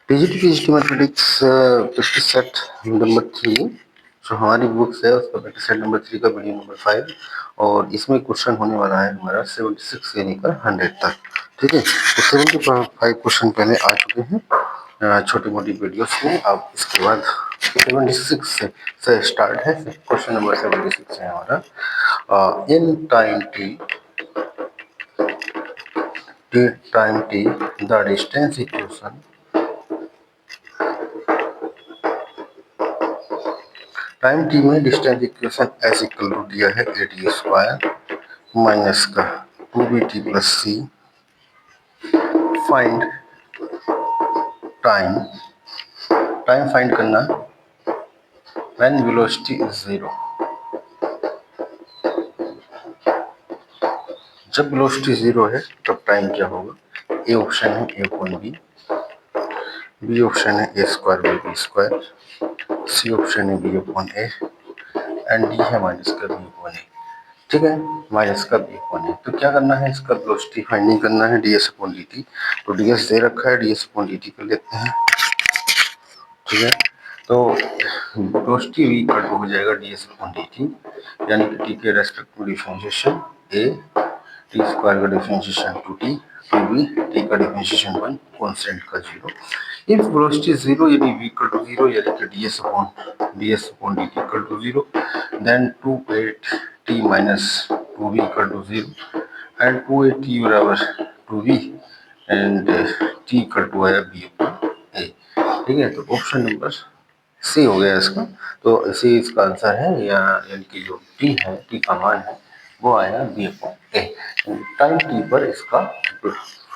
PGT PGT mathematics practice set number 3 जो हमारी books है उसका प्रैक्टिस सेट नंबर 3 का वीडियो नंबर 5 और इसमें क्वेश्चन होने वाला है हमारा 76 से लेकर 100 तक। ठीक है, तो 75 क्वेश्चन पहले आ चुके हैं छोटी मोटी वीडियोस में। अब इसके बाद 76 से स्टार्ट है। क्वेश्चन नंबर 76 है हमारा in time t the distance equation time t में distance equation s equal to दिया है ए टी स्क्वायर माइनस का 2bt plus c. Find time time find करना व्हेन वेलोसिटी इज जीरो। जब velocity zero है तब टाइम क्या होगा? ए ऑप्शन है ए अपॉन बी ऑप्शन है a square by b square, c option है b upon a and D है माइनस का बी अपॉन ए। ठीक है, माइनस का बी अपॉन ए। तो क्या करना है, इसका वेलोसिटी फाइंडिंग करना है D S upon D T. तो डी एस दे रखा है, D S upon D T कर लेते हैं। ठीक है, तो वेलोसिटी v इक्वल टू हो जाएगा D S upon D T, यानी कि टी के रेस्पेक्ट में डिफरेंशिएशन ए टी स्क्वायर का differentiation two T B T का डिफरेंशिएशन 1 कांस्टेंट का 0। इफ वेलोसिटी 0 यानी v इक्वल टू 0 यानी कि D S upon D T equal to 0, then 2 T minus 2v equal to 0 and 2t बराबर 2v and t equal to आया b upon ए। ठीक है, तो ऑप्शन नंबर सी हो गया इसका। तो सी इसका आंसर है, या यानी कि जो टी है, टी का मान है वो आया B upon A. Time T पर इसका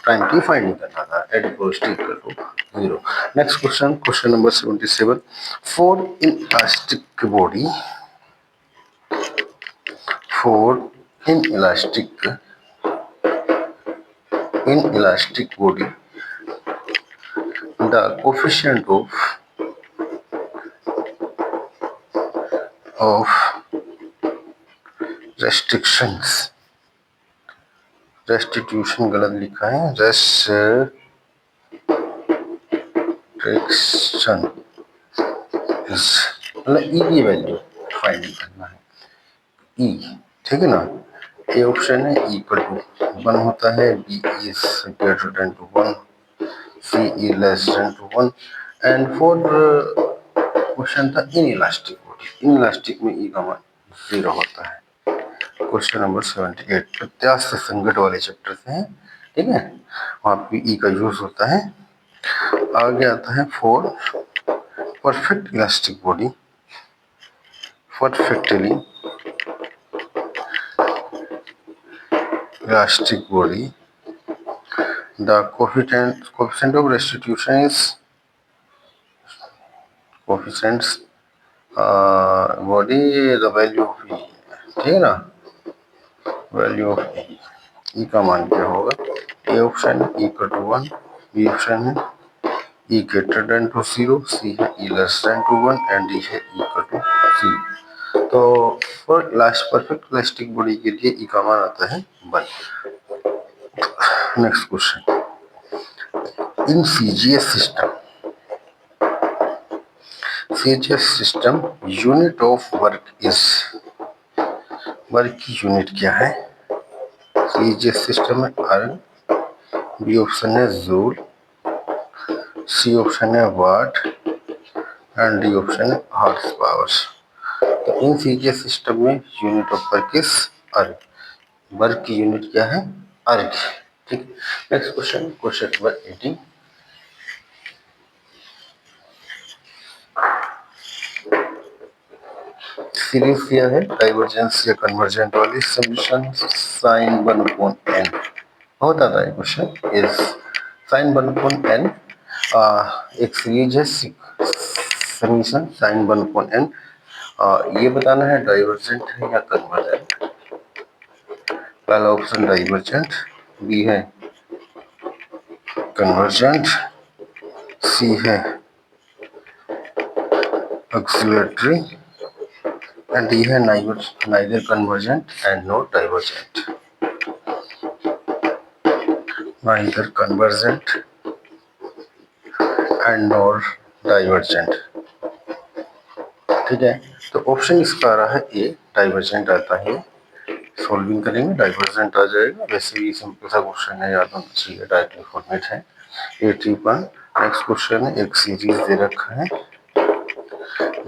टाइम टी फाइंड नहीं करना था at velocity equal to 0। Next question, question number 77। For in elastic body the coefficient of restitution गलत लिखा है, restriction is मतलब ई की वैल्यू फाइंड करना है। ई, ठीक है ना। ए ऑप्शन है ई इक्वल टू 1 होता है, b is greater than to 1, c is less than to 1 and for question था in elastic body. In elastic में ई का मान 0 होता है। क्वेश्चन नंबर 78 प्रत्यास्थ संकट वाले चैप्टर से है। ठीक है, वहाँ पे ई का यूज होता है। आगे आता है for perfect elastic body, perfectly elastic body the coefficient of restitution is coefficients body the value of e. ठीक है ना, वैल्यू ऑफ ई का मान क्या होगा? ए ऑप्शन है इक्वल टू 1, बी ऑप्शन है e greater than to 0, c है e less than to 1 and D है इक्वल टू सी। तो for last perfect elastic body के लिए ई का मान आता है 1। Next question, in CGS system unit of work is, work की यूनिट क्या है? सीजीएस सिस्टम में आयरन, बी ऑप्शन है जूल, सी ऑप्शन है वाट एंड डी ऑप्शन है हॉर्स पावर। तो इन सीजीएस सिस्टम में यूनिट ऑफ वर्क इज अर्ग। वर्क की यूनिट क्या है? अर्ग। ठीक, next question, question number 18। Series दिया है डाइवर्जेंस या कन्वर्जेंट वाली, सॉल्यूशन साइन 1 अपॉन n। बहुत आता है question is sine 1 upon n। एक सीरीज है समीशन साइन 1 अपॉन n। ये बताना है डाइवर्जेंट है या कन्वर्जेंट। पहला ऑप्शन डाइवर्जेंट, बी है कन्वर्जेंट, सी है ऑक्सिलेटरी एंड डी है neither convergent and not divergent. neither convergent and और डाइवर्जेंट। ठीक है, तो ऑप्शन इसका आ रहा है ए, डाइवर्जेंट आता है। सॉल्विंग करेंगे डाइवर्जेंट आ जाएगा। वैसे भी सिंपल सा क्वेश्चन है, याद होना चाहिए, डायरेक्टली फॉर्मेट है। 81। नेक्स्ट क्वेश्चन है, एक सीरीज दे रखा है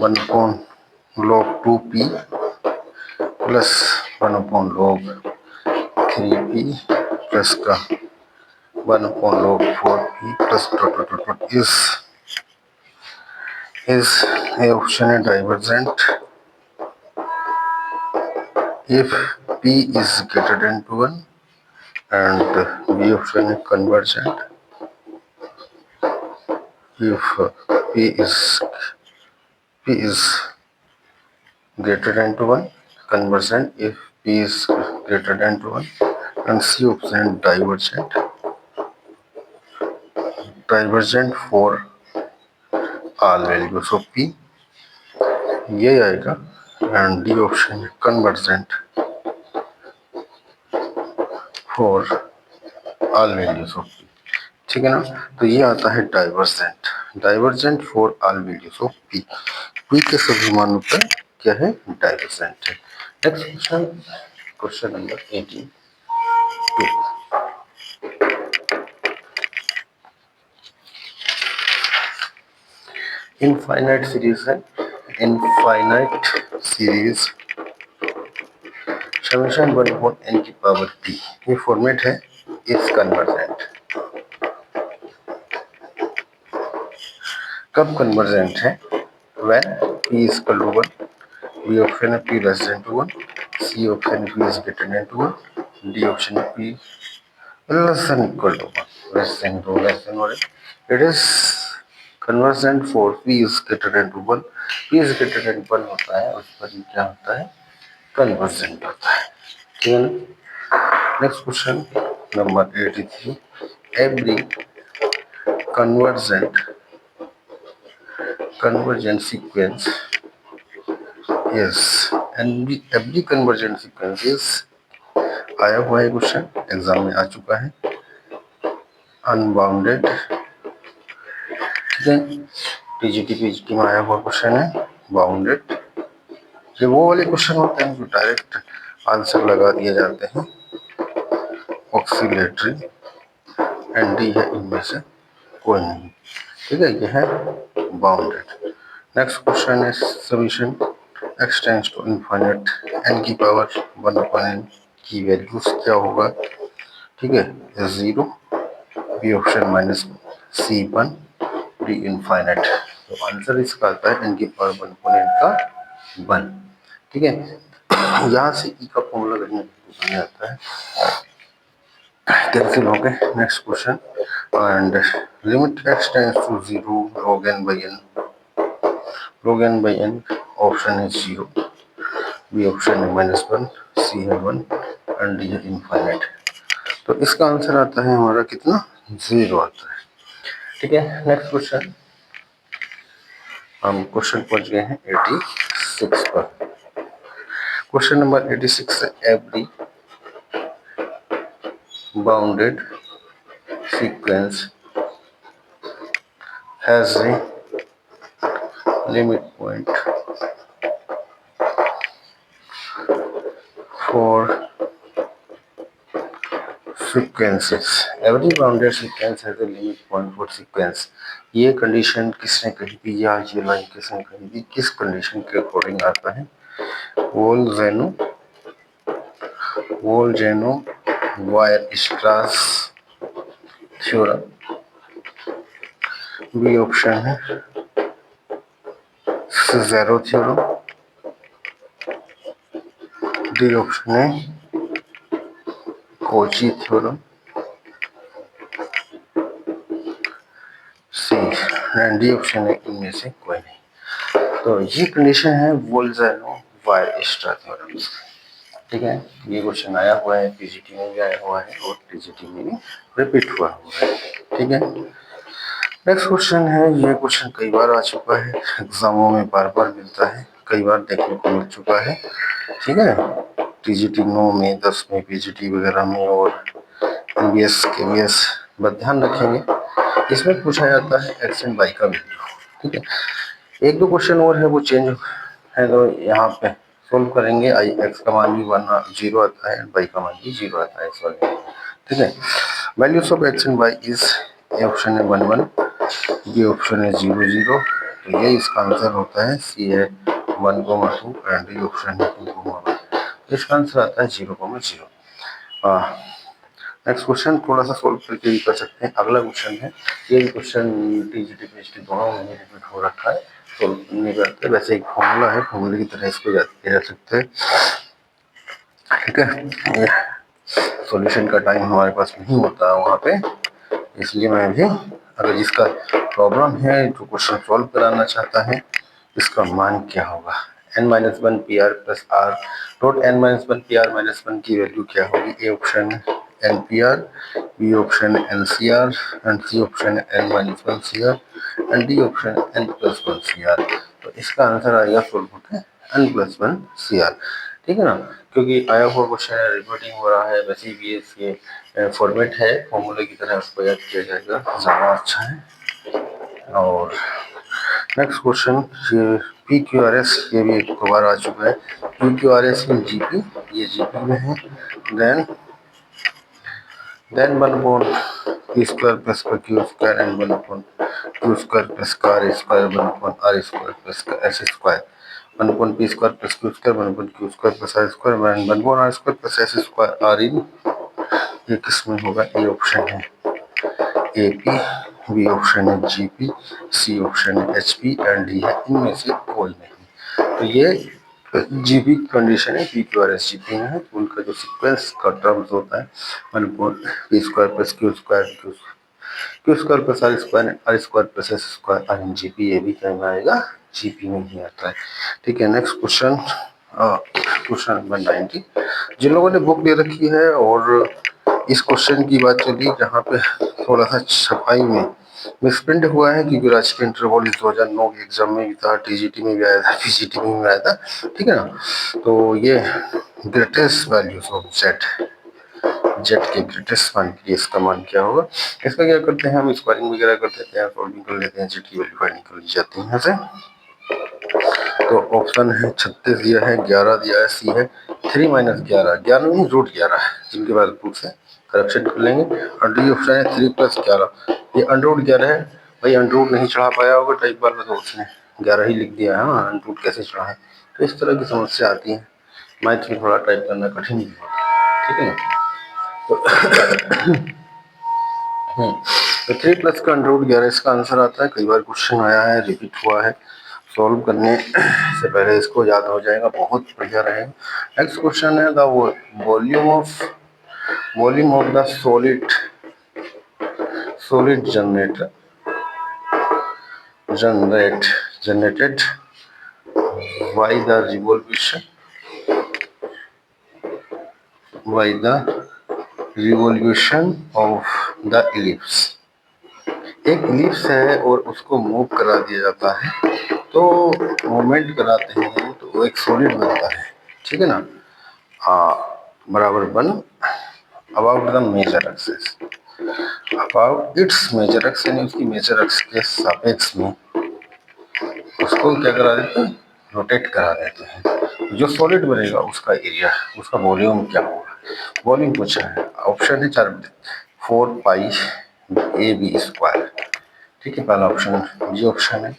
1/log 2p plus 1/log 3p plus का 1/log 4p plus dot dot dot is A option है divergent if p is greater than 1 and b option is convergent if p is greater than 1, convergent if p is greater than 1, and c option divergent for all values of p, ये आएगा। And D option convergent for all values of P. ठीक है ना, तो ये आता है divergent for all values of P. P के सभी मानों पर क्या है, डाइवर्जेंट है। Next question, question number 82। Infinite series है, इनफाइनाइट सीरीज समेशन 1/n की पावर p, ये फॉर्मेट है इज कन्वर्जेंट। कब कन्वर्जेंट है, when p is equal to 1, b option है p less than to 1, c option है p is greater than to 1, d option है p less than equal to 1, less than 2 less than 1। It is convergent for p is greater than to 1, p is greater than 1 होता है, उस पर क्या होता है, convergent होता है। ठीक है ना। Next question number 83। Every convergent sequence is every convergent sequence is, आया हुआ है क्वेश्चन, एग्जाम में आ चुका है, अनबाउंडेड। ठीक है, टीजीटी पीजीटी में आया हुआ क्वेश्चन है, बाउंडेड। ये वो वाले क्वेश्चन होते हैं जो डायरेक्ट आंसर लगा दिए जाते हैं, ऑक्सीलेटरी, एंड डी है इनमें से कोई नहीं। ठीक है, ये है बाउंडेड। नेक्स्ट क्वेश्चन है summation x tends to infinite n की पावर 1/n की वैल्यूज क्या होगा। ठीक है, 0, B option -c1, D infinite. तो आंसर इसका आता है n की पावर 1/n का 1। ठीक है, यहाँ से e का फॉर्मूला बन जाता है, कैंसिल हो गए। Next question, and limit x tends to 0 log n by n, option है 0, बी ऑप्शन है -1, सी है 1, एंड डी है इनफाइनाइट। तो इसका आंसर आता है हमारा कितना, 0 आता है। ठीक है, नेक्स्ट क्वेश्चन, हम क्वेश्चन पहुंच गए हैं 86 पर। क्वेश्चन नंबर 86 है, every bounded sequence has a limit point for sequences, every bounded sequence has a limit point for sequence। ये कंडीशन किसने कही थी, या ये लाइन किसने कही थी, किस कंडीशन के अकॉर्डिंग आता है, Bolzano Weierstrass theorem, B option है सिज़ेरो थ्योरम, डी ऑप्शन है Cauchy theorem, C and D option है इनमें से कोई नहीं। तो ये कंडीशन है वोल्जेनो वायर-स्ट्रास थ्योरम। ठीक है, ये क्वेश्चन आया हुआ है, पीजीटी में भी आया हुआ है और टीजीटी में भी रिपीट हुआ है। ठीक है, नेक्स्ट क्वेश्चन है, ये क्वेश्चन कई बार आ चुका है, एग्जामों में बार बार मिलता है, कई बार देखने को मिल चुका है। ठीक है, टीजीटी 9 में, 10 में, पीजीटी वगैरह में और एमबीएस केबीएस, बस ध्यान रखेंगे इसमें पूछा जाता है एक्स एंड वाई का वैल्यू, ठीक है। एक दो क्वेश्चन और है वो चेंज है, तो यहाँ पे सोल्व करेंगे। आई एक्स का मान भी 0 आता है, वाई का मान भी 0 आता है इस वाले में, ठीक है। Values of X and Y is, A option है 1 1, बी ऑप्शन है 0 0, तो ये इसका आंसर होता है। सी है 1 2 एंड डी ऑप्शन है 2 1, इसका आंसर आता है 0 0। नेक्स्ट क्वेश्चन थोड़ा सा सोल्व करके भी कर सकते हैं। अगला क्वेश्चन है, ये क्वेश्चन टीजीटी पीएचडी दोनों में रिपीट हो रखा है, सोल्व नहीं करते। वैसे एक फॉर्मूला है, फॉर्मूले की तरह इसको याद किया जा सकता है, ठीक है। सॉल्यूशन का टाइम हमारे पास नहीं होता है वहाँ पे, इसलिए मैं भी, अगर जिसका प्रॉब्लम है जो क्वेश्चन सॉल्व कराना चाहता है, इसका मान क्या होगा, n-1 PR plus R dot n-1 PR minus 1 की वैल्यू क्या होगी। ए ऑप्शन है NPR, बी ऑप्शन है NCR एंड सी ऑप्शन है n-1 CR and D option है n+1 CR। तो इसका आंसर आएगा सोल्व होता है n+1 CR, ठीक है ना, क्योंकि आया हुआ क्वेश्चन है, रिपोर्टिंग हो रहा है, वैसे भी ये फॉर्मेट है, फॉर्मूले की तरह उसको याद किया जाएगा, ज़्यादा अच्छा है। और नेक्स्ट क्वेश्चन, ये PQRS, ये भी एक बार आ चुका है। PQRS इन GP, ये GP में है। Then 1 P square plus Q square and 1 Q square plus R square 1 R square plus S square 1 P square plus Q square 1 Q square plus R square and 1 R square plus S square are in, ये किसमें होगा। ए option है AP, B option है GP, C option है HP and D है इनमें से कोई नहीं। तो ये जीपी कंडीशन है, PQRS जीपी में है, तो उनका जो सीक्वेंस का टर्म्स होता है 1 P square plus Q square Q square plus R square plus S square are in GP, ये भी क्या में आएगा, जीपी में ही आता है, ठीक है। Next question, question number 90। जिन लोगों ने बुक दे रखी है और इस क्वेश्चन की बात चली जहाँ पे थोड़ा सा छपाई में मिसप्रिंट हुआ है, क्योंकि राजकीय इंटर कॉलेज 2009 के एग्जाम में भी था, टीजीटी में भी आया था, पीजीटी में भी आया था, ठीक है ना। तो ये greatest values of Z, Z के ग्रेटेस्ट मान के लिए इसका मान क्या होगा। इसका क्या करते हैं, हम स्क्वायरिंग वगैरह कर देते हैं, सॉल्विंग कर लेते हैं, जेड की वैल्यू फाइंड निकल जाती है यहाँ से। तो ऑप्शन है 36 दिया है, 11 दिया है, सी है 3 - 11, 11 नहीं √11, जिनके बाद बुक से करेक्शन कर लेंगे। और डी ऑप्शन है 3 + 11, ये √11 है, भाई अंडरूट नहीं चढ़ा पाया होगा टाइप बार में, तो उसने 11 ही लिख दिया है, हाँ अंडरूट कैसे चढ़ा है। तो इस तरह की समस्या आती है, मैथ में थोड़ा टाइप करना कठिन ही होता है, ठीक है ना। तो 3 प्लस का √11 इसका आंसर आता है। कई बार क्वेश्चन आया है, रिपीट हुआ है, सॉल्व करने से पहले इसको याद हो जाएगा, बहुत बढ़िया रहेगा। नेक्स्ट क्वेश्चन है the volume of the solid generated by the revolution of the ellipse। एक इलिप्स है और उसको मूव करा दिया जाता है, तो मूवमेंट कराते हैं तो वो एक सॉलिड बनता है, ठीक है ना। बराबर 1 about the major axis, about its major axis, यानी उसकी मेजर एक्स के सापेक्ष में उसको क्या करा देते हैं, रोटेट करा देते हैं। जो सॉलिड बनेगा उसका एरिया, उसका वॉल्यूम क्या होगा, वॉल्यूम पूछा है। ऑप्शन है 4 पाई AB स्क्वायर, ठीक है, पहला ऑप्शन। जी ऑप्शन है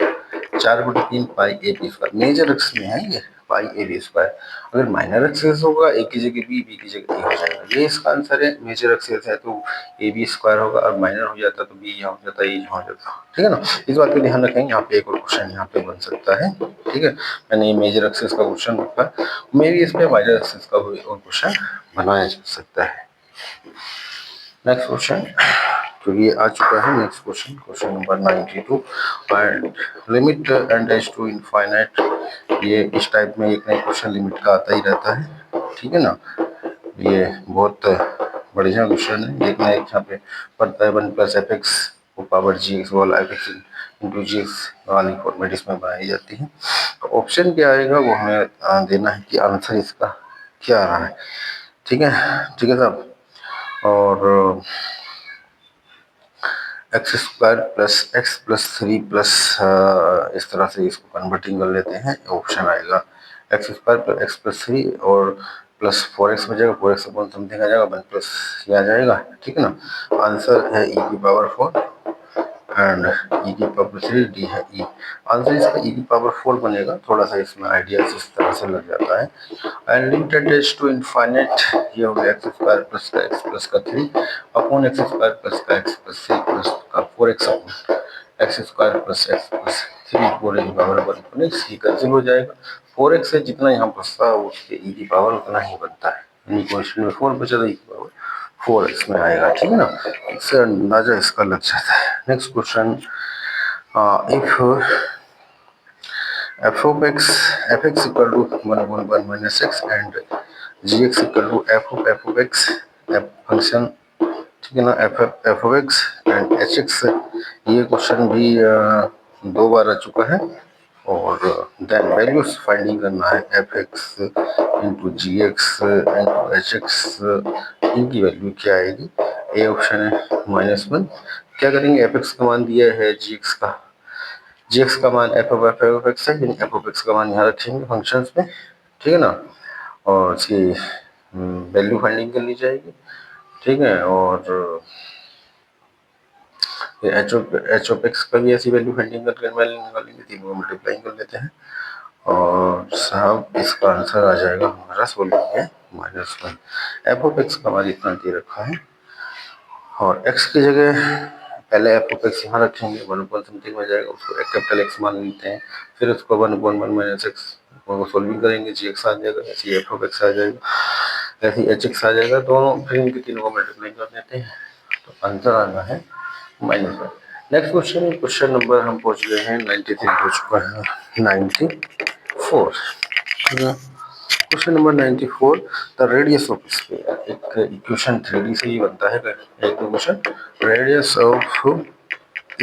4/3 पाई AB स्क्वायर, मेजर एक्स में है ये पाई AB स्क्वायर। अगर माइनर एक्सेस होगा ए की जगह बी, बी की जगह ए हो जाएगा, ये इसका आंसर है। मेजर एक्सेस है तो AB स्क्वायर होगा, और माइनर हो जाता तो बी यहाँ हो जाता, ए यहाँ हो जाता, ठीक है ना। इस बात का ध्यान रखेंगे। यहाँ पे एक और क्वेश्चन यहाँ पे बन सकता है, ठीक है। मैंने मेजर एक्सेस का क्वेश्चन रखा है, मे भी इसमें माइनर एक्सेस का और क्वेश्चन बनाया जा सकता है। नेक्स्ट क्वेश्चन, तो ये आ चुका है। Next question, question number 92 and limit N as to infinite. ये इस टाइप में एक नया क्वेश्चन लिमिट का आता ही रहता है, ठीक है ना। ये बहुत बढ़िया क्वेश्चन है। एक ना एक यहाँ पे पड़ता है 1 + fx पावर gx वाला fx इंटू gx वाली फॉर्मेट इसमें बनाई जाती है। तो ऑप्शन क्या आएगा वो हमें देना है कि आंसर इसका क्या आ रहा है, ठीक है, ठीक है साहब। और x square plus x plus three plus इस तरह से इसको कन्वर्टिंग कर लेते हैं, ऑप्शन आएगा x square plus x plus three और प्लस फोर एक्स बचेगा, फोर एक्स अपॉन समथिंग आ जाएगा, वन प्लस ये आ जाएगा, ठीक है ना। आंसर है ई की पावर फोर एंड ई की पावर थ्री, डी है ई। आंसर इसका ई की पावर फोर बनेगा, थोड़ा सा इसमें आइडिया इस तरह से लग जाता है। And limited as to infinite, ये हो गया एक्स स्क्वायर प्लस का एक्स प्लस का three upon x square plus का एक्स प्लस थ्री प्लस का four x upon x square plus x plus three four e की पावर वन अपॉन एक्स, ये cancel हो जाएगा। फोर एक्स से जितना यहाँ बचता है उसके ई की पावर उतना ही बनता है, यानी क्वेश्चन में फोर बचा तो ई की पावर फोर इसमें आएगा, ठीक है ना। इससे अंदाजा इसका लग जाता है। Next question, if f of x fx equal to 1 upon 1 minus x and gx equal to f of x f function, ठीक है ना, f of x and hx, ये क्वेश्चन भी दो बार आ चुका है। और देन वैल्यूज फाइंडिंग करना है, एफ एक्स इंटू जी एक्स इंटू एच एक्स, इनकी वैल्यू क्या आएगी। ए ऑप्शन है माइनस वन। क्या करेंगे, एफ एक्स का मान दिया है जी एक्स का, जी एक्स का मान एफ ऑफ एक्स है, यानी एफ ऑफ एक्स का मान यहाँ रखेंगे फंक्शंस में, ठीक है ना। और इसकी वैल्यू फाइंडिंग कर ली जाएगी, ठीक है। और एच ऑफ एक्स का भी ऐसी वैल्यू फाइंडिंग करके वैल्यू निकालेंगे, तीनों को मल्टीप्लाई कर लेते हैं और साहब इसका आंसर आ जाएगा हमारा सोल्विंग है minus one. F of x का मान इतना दे रखा है और एक्स की जगह पहले एफ ऑफ एक्स यहाँ रखेंगे, वन अपॉन समथिंग हो जाएगा, उसको एक कैपिटल एक्स मान लेते हैं, फिर उसको one upon one minus x को सोल्विंग करेंगे, जी एक्स आ जाएगा, ऐसे एफ ऑफ एक्स आ जाएगा, ऐसे एच एक्स आ जाएगा, दोनों फिर इनके तीनों को मल्टीप्लाई कर देते हैं, तो आंसर आना है minus one. Next question, question number हम पहुंच गए हैं 93 हो चुका है 94। Question number 94, the radius of sphere, एक इक्वेशन 3D से ही बनता है एक question, radius of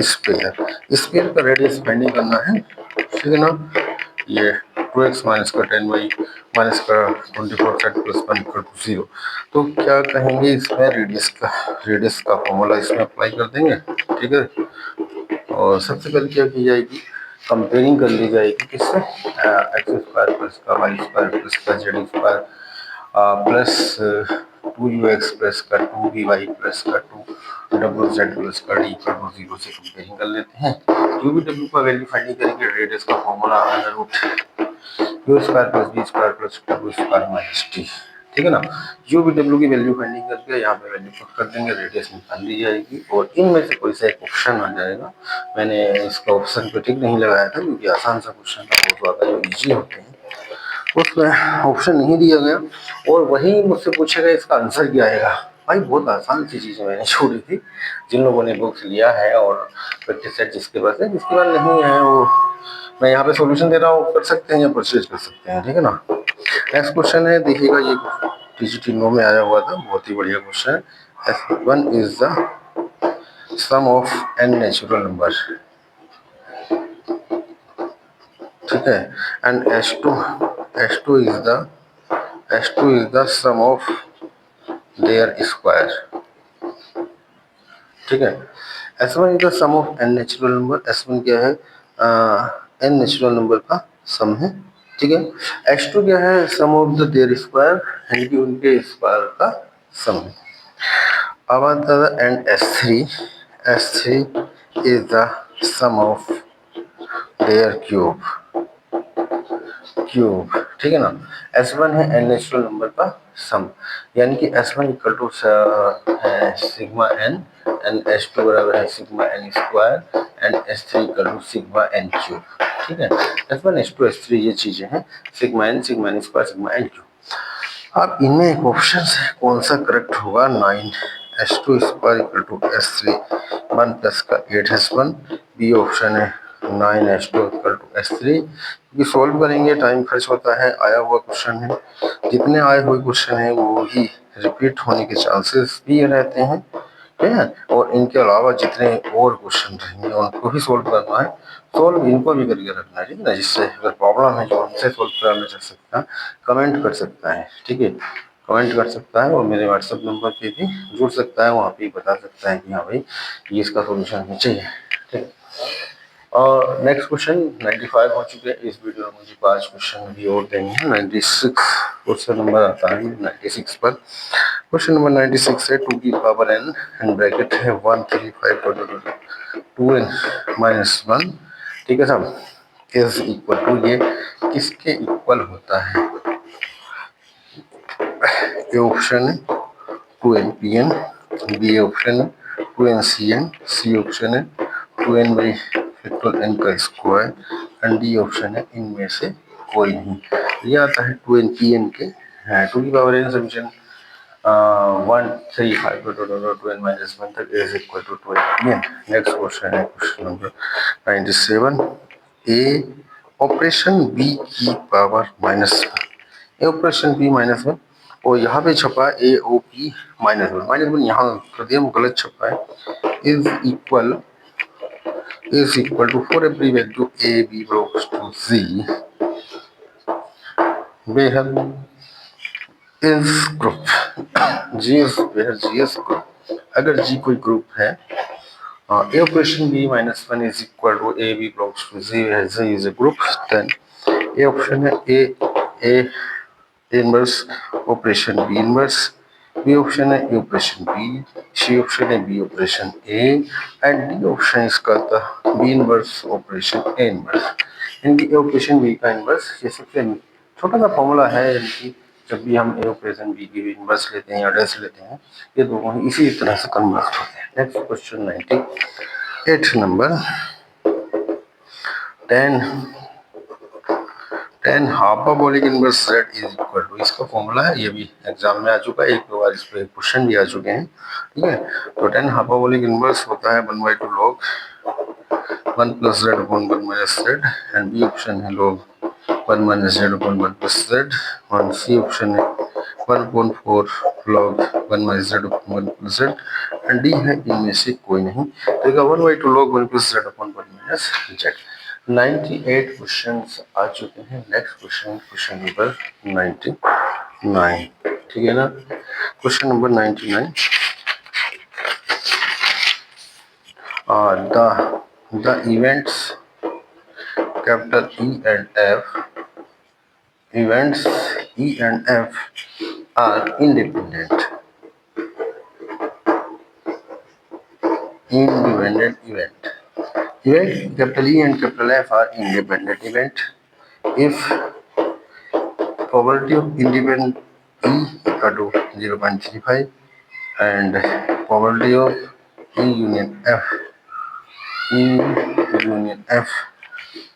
sphere, sphere का रेडियस फाइंडिंग करना है, ठीक है ना। ये 2x माइनस का 10y माइनस का 24 सेट प्लस 1 इक्वल टू 0, तो क्या कहेंगे इसमें रेडियस का फॉर्मूला इसमें अप्लाई कर देंगे, ठीक है। और सबसे पहले क्या की जाएगी, कंपेयरिंग कर ली जाएगी किससे, एक्स स्क्वायर प्लस का वाई स्क्वायर प्लस का Z square plus two U X plus का टू बी वाई प्लस का टू डब्ल्यू जेड प्लस का डी इक्वल टू जीरो से कंपेयरिंग कर लेते हैं। यू बी डब्ल्यू का वैल्यू फाइंडिंग करेंगे, रेडियस का formula under root U square plus B square plus W square minus T, ठीक है ना। यू बी डब्ल्यू की वैल्यू फाइंडिंग करके यहाँ पे वैल्यू पुट कर देंगे, रेडियस निकाल ली जाएगी और इनमें से कोई सा एक ऑप्शन आ जाएगा। मैंने इसका ऑप्शन पे टिक नहीं लगाया था क्योंकि आसान सा क्वेश्चन था, बहुत ज़्यादा जो ईजी होते हैं उसमें ऑप्शन नहीं दिया गया और वही मुझसे पूछेगा इसका आंसर क्या आएगा। भाई बहुत आसान सी चीज़ मैंने छोड़ी थी, जिन लोगों ने बुक्स लिया है और प्रैक्टिस सेट जिसके पास है, जिसके पास नहीं है वो मैं यहाँ पे सॉल्यूशन दे रहा हूँ, कर सकते हैं या परचेज कर सकते हैं, ठीक है ना। नेक्स्ट क्वेश्चन है, देखिएगा ये टीजीटी नो में आया हुआ था, बहुत ही बढ़िया क्वेश्चन है। F1 is the sum of N natural number, ठीक है, and H2 is the sum of their square, ठीक है। S1 is the sum of N natural number, S1 क्या है, एन नेचुरल नंबर का सम है, ठीक है। H2 क्या है, सम ऑफ द देयर स्क्वायर, यानी कि उनके स्क्वायर का सम है। अब आता है and S3 is the sum of their cube, ठीक है ना। S1 है एन नेचुरल नंबर का सम, यानी कि S1 इक्वल टू है सिग्मा एन एंड H2 बराबर है sigma N square and S3 equal to sigma N cube, ठीक है। S1 S2 S3 ये चीजें हैं, sigma N square sigma N cube. अब इनमें एक ऑप्शन है, कौन सा करेक्ट होगा, 9 H2 square equal to S3 1 plus का 8 बी ऑप्शन है 9 H2 इक्वल टू S3। ये सॉल्व करेंगे, टाइम खर्च होता है, आया हुआ क्वेश्चन है, जितने आए हुए क्वेश्चन है वो ही रिपीट होने के चांसेस भी रहते हैं, ठीक है। और इनके अलावा जितने और क्वेश्चन रहेंगे उनको भी सोल्व करना है, सोल्व इनको भी करके रखना है, ठीक है ना। जिससे अगर प्रॉब्लम है जो हमसे सोल्व कराना चाह सकता है कमेंट कर सकता है, ठीक है। कमेंट कर सकता है और मेरे व्हाट्सएप नंबर पे भी जुड़ सकता है, वहाँ पे बता सकता है कि हाँ भाई ये इसका सोल्यूशन हमें चाहिए। ठीक। और नेक्स्ट क्वेश्चन 95 हो चुके हैं। इस वीडियो में मुझे 5 क्वेश्चन भी और देंगे। 96 क्वेश्चन नंबर आता है 96 पर। क्वेश्चन नंबर 96 है 2 की पावर n एंड ब्रैकेट है 135 2n-1। ठीक है साहब, इज इक्वल टू, ये किसके इक्वल होता है? ए ऑप्शन है 2npn, बी ऑप्शन है 2ncn, सी ऑप्शन है 2n बाई फैक्टर n का स्क्वायर एंड डी ऑप्शन है इनमें से कोई नहीं। ये आता है 2npn के 2 की पावर n समीकरण 135 तक is equal to 2npn। Next question है question number 97, A operation B की पावर -1, ए ऑपरेशन बी -1 और यहाँ पे छपा ए ओ पी -1 यहाँ कर दिया, गलत छपा है। Is equal to for every value a b belongs to G बेहद is group G is where G is group. अगर जी कोई ग्रुप है, a operation B -1 is equal to a b belongs to G is a group, then a option है a inverse operation b inverse, b option है a operation b, C option है b operation a and D option इसका था B inverse operation A inverse. इनकी A operation B का inverse, ये सबसे छोटा सा फॉर्मूला है। इनकी जब भी हम ए ऑपरेशन बी की इनवर्स लेते हैं या डैश लेते हैं, ये दोनों इसी तरह से कन्वर्ट होते हैं। Next question 98 number 10 hyperbolic inverse z is equal to, इसका फॉर्मूला है, ये भी एग्जाम में आ चुका है, एक दो बार इस पे क्वेश्चन भी आ चुके हैं। ठीक है, तो 10 हाइपरबोलिक इनवर्स होता है 1/2 log 1 + z upon 1 - z and B option है log 1 - z upon 1 + z और सी ऑप्शन है 1/4 log 1 - z upon 1 + z and D है इनमें से कोई नहीं। देखा 1/2 log 1 + z upon 1 - z। 98 questions आ चुके हैं। Next question number 99। ठीक है ना, question number 99, the events capital E and F are independent event. Capital E and capital F are independent event if probability of independent E equal to 0.35 and probability of E union F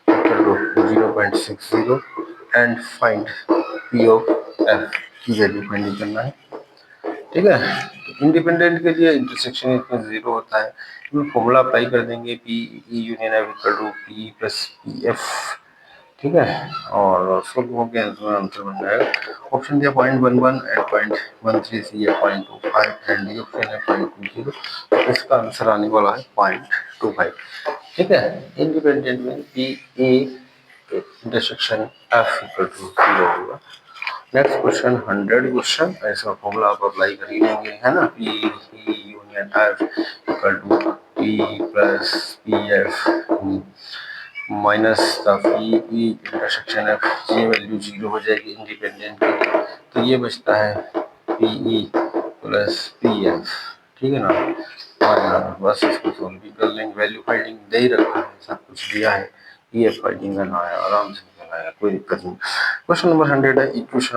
equal to 0.60 and find P of F की value find करना है। ठीक है, independent के लिए intersection इसमें 0 होता है, फॉर्मूला अप्लाई कर देंगे P E union F equal to P plus P F. ठीक है, और सब हो गया, आंसर बन जाएगा। ऑप्शन दिया 0.11 एंड 0.13, सी है 0.25 एंड डी ऑप्शन है 0.20, तो इसका आंसर आने वाला है 0.25। ठीक है, इंडिपेंडेंट में P A intersection F equal to 0 होगा। नेक्स्ट क्वेश्चन 100 क्वेश्चन, ऐसा फॉर्मूला आप अप्लाई कर ही लेंगे, है ना, P union F equal to P plus P F minus P E intersection F, ये वैल्यू 0 हो जाएगी इंडिपेंडेंट के लिए, तो ये बचता है P E plus P F. ठीक है ना, और बस इसको सोल्व भी कर लेंगे, वैल्यू फाइंडिंग दे ही रखा है, सब कुछ दिया है, ये फाइंडिंग करना है, आराम से करना है, कोई दिक्कत नहीं। क्वेश्चन नंबर 100 है इक्वेशन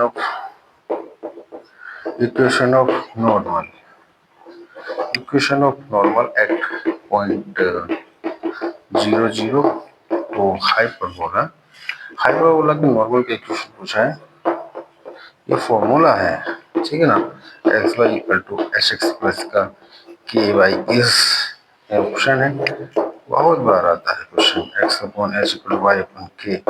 ऑफ नॉर्मल एट 0.00 तो हाइपरबोला के नॉर्मल का इक्वेशन पूछा है, ये फॉर्मूला है। ठीक है ना, X Y equal to H X plus का के वाई इज ऑप्शन है, बहुत बार आता है question, X upon H equal to Y upon के।